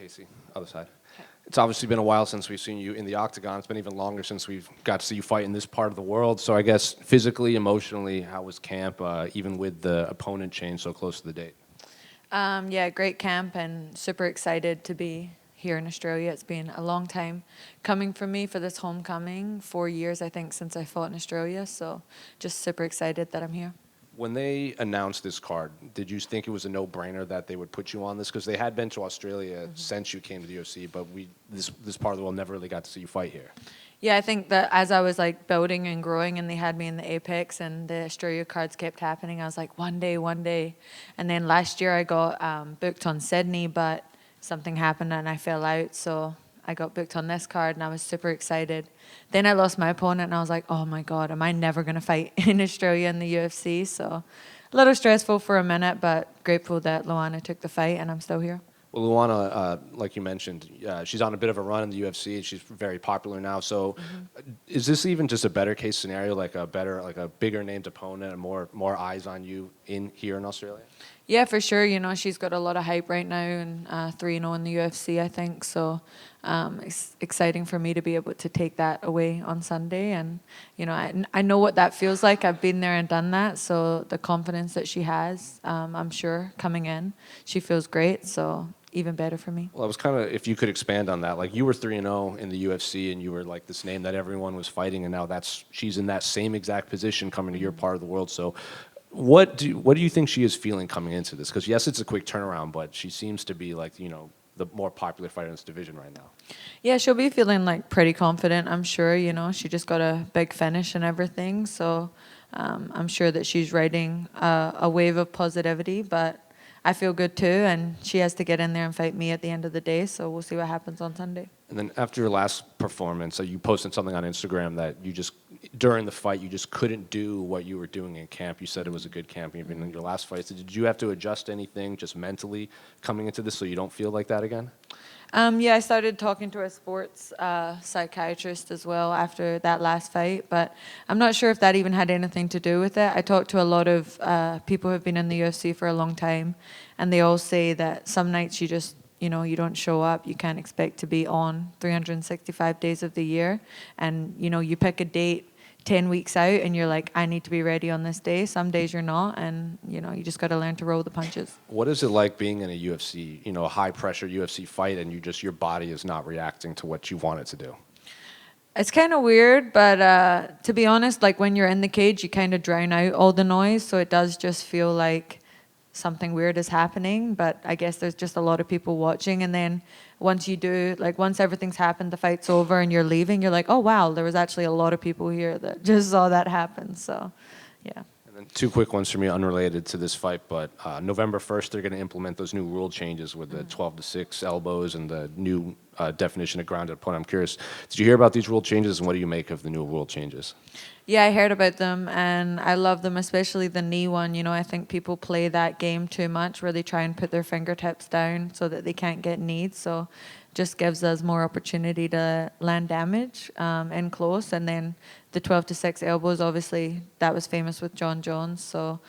Casey, other side. It's obviously been a while since we've seen you in the octagon. It's been even longer since we've got to see you fight in this part of the world. So I guess physically, emotionally, how was camp, even with the opponent change so close to the date? Yeah, great camp and super excited to be here in Australia. It's been a long time coming for me for this homecoming, 4 years, I think, since I fought in Australia. So just super excited that I'm here. When they announced this card, did you think it was a no-brainer that they would put you on this? Because they had been to Australia since you came to the UFC, but this part of the world never really got to see you fight here. Yeah, I think that as I was like building and growing and they had me in the Apex and the Australia cards kept happening, I was like, one day, one day. And then last year I got booked on Sydney, but something happened and I fell out. So I got booked on this card and I was super excited. Then I lost my opponent and I was like, oh my God, am I never going to fight in Australia in the UFC? So a little stressful for a minute, but grateful that Luana took the fight and I'm still here. Well, Luana, like you mentioned, she's on a bit of a run in the UFC, and she's very popular now. So, is this even just a better case scenario, like a bigger named opponent, and more eyes on you here in Australia? Yeah, for sure. You know, she's got a lot of hype right now and 3-0 in the UFC, I think. So it's exciting for me to be able to take that away on Sunday. And, you know, I know what that feels like. I've been there and done that. So the confidence that she has, I'm sure, coming in, she feels great. So even better for me. Well, I was kind of, if you could expand on that, like you were 3-0 in the UFC, and you were like this name that everyone was fighting, and now she's in that same exact position coming to your part of the world. So, what do you think she is feeling coming into this? Because yes, it's a quick turnaround, but she seems to be like, you know, the more popular fighter in this division right now. Yeah, she'll be feeling like pretty confident, I'm sure. You know, she just got a big finish and everything. So I'm sure that she's riding a wave of positivity, but I feel good too. And she has to get in there and fight me at the end of the day. So we'll see what happens on Sunday. And then after your last performance, you posted something on Instagram that during the fight, you just couldn't do what you were doing in camp. You said it was a good camp even in your last fight. So did you have to adjust anything just mentally coming into this so you don't feel like that again? Yeah, I started talking to a sports psychiatrist as well after that last fight, but I'm not sure if that even had anything to do with it. I talked to a lot of people who have been in the UFC for a long time, and they all say that some nights you just, you know, you don't show up. You can't expect to be on 365 days of the year. And, you know, you pick a date 10 weeks out and you're like, I need to be ready on this day. Some days you're not. And, you know, you just got to learn to roll the punches. What is it like being in a UFC, you know, a high pressure UFC fight, and your body is not reacting to what you want it to do? It's kind of weird, but to be honest, like when you're in the cage, you kind of drown out all the noise. So it does just feel like something weird is happening, but I guess there's just a lot of people watching. And then once everything's happened, the fight's over and you're leaving, you're like, oh wow, there was actually a lot of people here that just saw that happen. So yeah. And then two quick ones for me unrelated to this fight, but November 1st they're going to implement those new rule changes with the 12-6 elbows and the new definition of grounded opponent. I'm curious, did you hear about these rule changes, and what do you make of the new rule changes? Yeah, I heard about them and I love them, especially the knee one. You know, I think people play that game too much where they try and put their fingertips down so that they can't get kneed. So just gives us more opportunity to land damage in close. And then the 12-6 elbows, obviously, that was famous with John Jones. So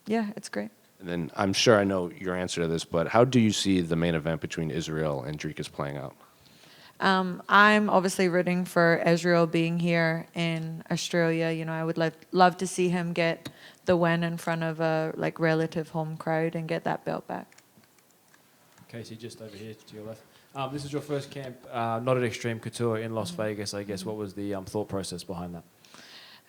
yeah, it's great. And then I'm sure I know your answer to this, but how do you see the main event between Israel and Dricus playing out? I'm obviously rooting for Israel being here in Australia. You know, I would love to see him get the win in front of a like relative home crowd and get that belt back. Casey, just over here to your left. This is your first camp, not at Extreme Couture in Las Vegas, I guess. What was the thought process behind that?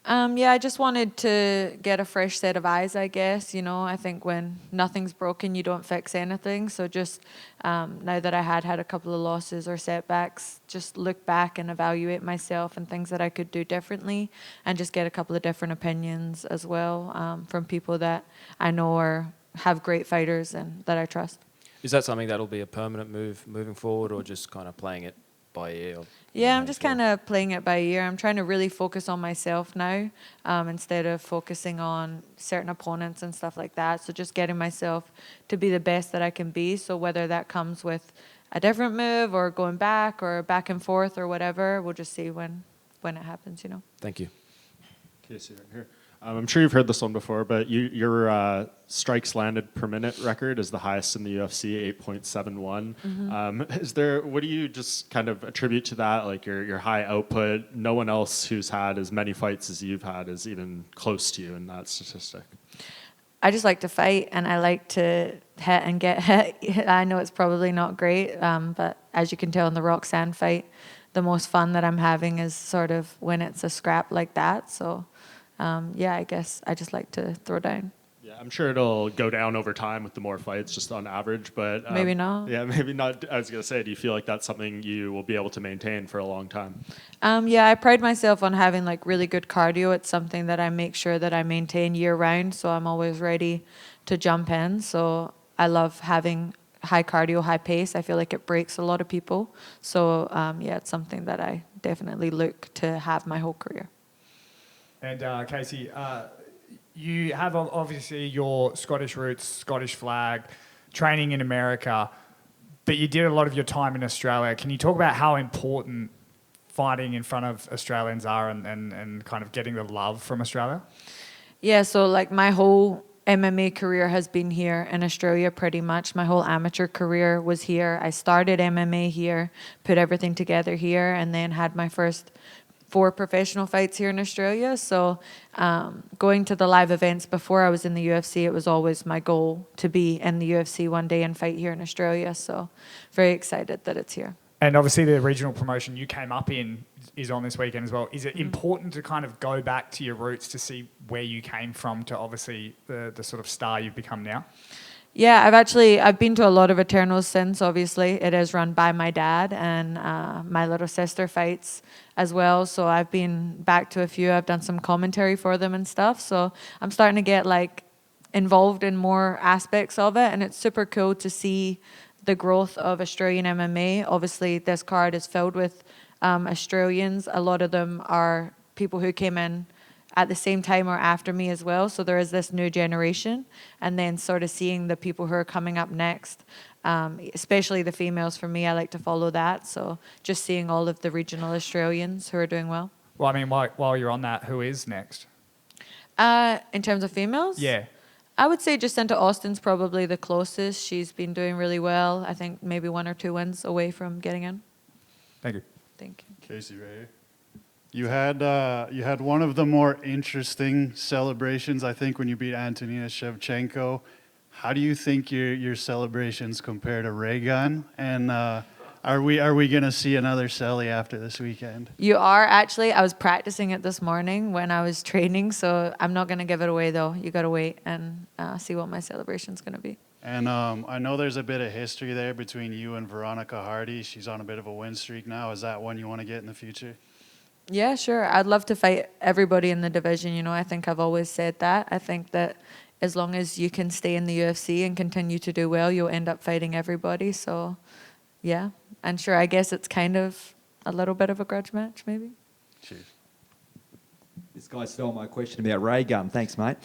Yeah, I just wanted to get a fresh set of eyes, I guess. You know, I think when nothing's broken, you don't fix anything. So just now that I had a couple of losses or setbacks, just look back and evaluate myself and things that I could do differently, and just get a couple of different opinions as well from people that I know have great fighters and that I trust. Is that something that'll be a permanent move moving forward, or just kind of playing it by ear? Yeah, I'm just kind of playing it by ear. I'm trying to really focus on myself now instead of focusing on certain opponents and stuff like that. So just getting myself to be the best that I can be. So whether that comes with a different move or going back or back and forth or whatever, we'll just see when it happens, you know. Thank you. Casey, right here. I'm sure you've heard this one before, but your strikes landed per minute record is the highest in the UFC, 8.71. What do you just kind of attribute to that? Like your high output, no one else who's had as many fights as you've had is even close to you in that statistic. I just like to fight, and I like to hit and get hit. I know it's probably not great, but as you can tell in the Roxanne fight, the most fun that I'm having is sort of when it's a scrap like that. So, yeah, I guess I just like to throw down. Yeah, I'm sure it'll go down over time with the more fights, just on average. But Maybe not. Yeah, maybe not. I was gonna say, do you feel like that's something you will be able to maintain for a long time? Yeah, I pride myself on having like really good cardio. It's something that I make sure that I maintain year round, so I'm always ready to jump in. So I love having high cardio, high pace. I feel like it breaks a lot of people. So yeah, it's something that I definitely look to have my whole career. And Casey, you have obviously your Scottish roots, Scottish flag, training in America, but you did a lot of your time in Australia. Can you talk about how important fighting in front of Australians are and kind of getting the love from Australia? Yeah, so like my whole MMA career has been here in Australia pretty much. My whole amateur career was here. I started MMA here, put everything together here, and then had my first 4 professional fights here in Australia. So going to the live events before I was in the UFC, it was always my goal to be in the UFC one day and fight here in Australia. So very excited that it's here. And obviously the regional promotion you came up in is on this weekend as well. Is it important to kind of go back to your roots to see where you came from to obviously the sort of star you've become now? Yeah, I've been to a lot of Eternals since, obviously. It is run by my dad, and my little sister fights as well. So I've been back to a few. I've done some commentary for them and stuff. So I'm starting to get like involved in more aspects of it, and it's super cool to see the growth of Australian MMA. Obviously, this card is filled with Australians. A lot of them are people who came in at the same time or after me as well. So there is this new generation, and then sort of seeing the people who are coming up next, especially the females. For me, I like to follow that. So just seeing all of the regional Australians who are doing well. Well, I mean, while you're on that, who is next? In terms of females? Yeah. I would say Jacinta Austin's probably the closest. She's been doing really well. I think maybe 1 or 2 wins away from getting in. Thank you. Thank you. Casey, right here. You had one of the more interesting celebrations, I think, when you beat Antonina Shevchenko. How do you think your celebrations compare to Raygun? And are we gonna see another celly after this weekend? You are actually. I was practicing it this morning when I was training, so I'm not gonna give it away though. You gotta wait and see what my celebration's gonna be. And I know there's a bit of history there between you and Veronica Hardy. She's on a bit of a win streak now. Is that one you want to get in the future? Yeah, sure. I'd love to fight everybody in the division. You know, I think I've always said that. I think that as long as you can stay in the UFC and continue to do well, you'll end up fighting everybody. So, yeah. And sure, I guess it's kind of a little bit of a grudge match, maybe. Cheers. This guy stole my question about ray gun. Thanks, mate.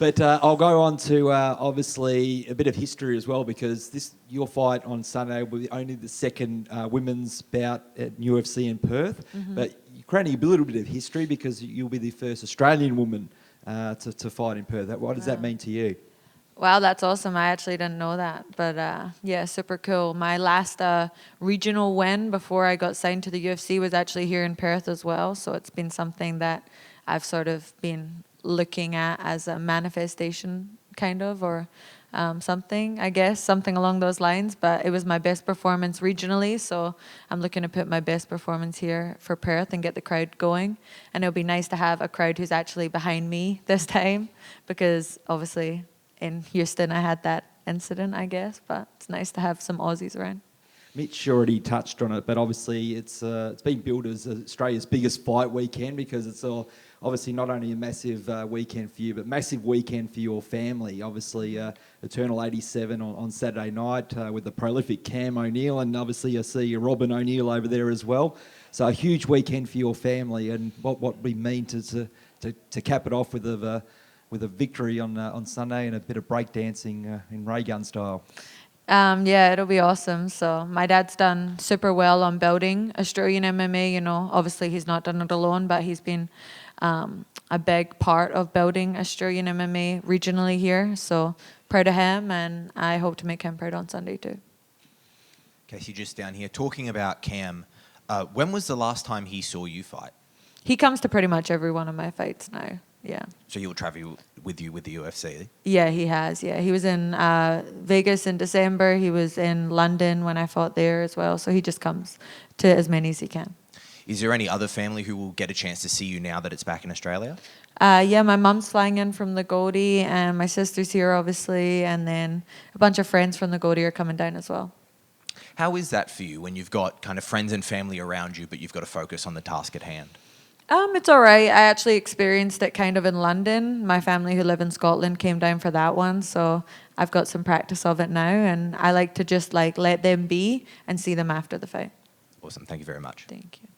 But I'll go on to obviously a bit of history as well, because your fight on Sunday will be only the second women's bout at UFC in Perth. Mm-hmm. But you're creating a little bit of history because you'll be the first Australian woman to fight in Perth. What does that mean to you? Wow, that's awesome. I actually didn't know that. But yeah, super cool. My last regional win before I got signed to the UFC was actually here in Perth as well. So it's been something that I've sort of been looking at as a manifestation kind of, or something, I guess, something along those lines. But it was my best performance regionally. So I'm looking to put my best performance here for Perth and get the crowd going. And it'll be nice to have a crowd who's actually behind me this time, because obviously in Houston, I had that incident, I guess, but it's nice to have some Aussies around. Mitch already touched on it, but obviously it's been billed as Australia's biggest fight weekend, because it's obviously not only a massive weekend for you, but massive weekend for your family. Obviously, Eternal 87 on Saturday night with the prolific Cam O'Neill, and obviously I see Robin O'Neill over there as well. So a huge weekend for your family, and what we mean to cap it off with a victory on Sunday and a bit of breakdancing in ray gun style. Yeah, it'll be awesome. So my dad's done super well on building Australian MMA. You know, obviously he's not done it alone, but he's been a big part of building Australian MMA regionally here. So proud of him, and I hope to make him proud on Sunday too. Casey, just down here, talking about Cam, when was the last time he saw you fight? He comes to pretty much every one of my fights now. Yeah. So he'll travel with you with the UFC? Yeah, he has. Yeah, he was in Vegas in December. He was in London when I fought there as well. So he just comes to as many as he can. Is there any other family who will get a chance to see you now that it's back in Australia? Yeah, my mum's flying in from the Goldie, and my sister's here, obviously, and then a bunch of friends from the Goldie are coming down as well. How is that for you when you've got kind of friends and family around you, but you've got to focus on the task at hand? It's all right. I actually experienced it kind of in London. My family who live in Scotland came down for that one, so I've got some practice of it now, and I like to just like let them be and see them after the fight. Awesome. Thank you very much. Thank you.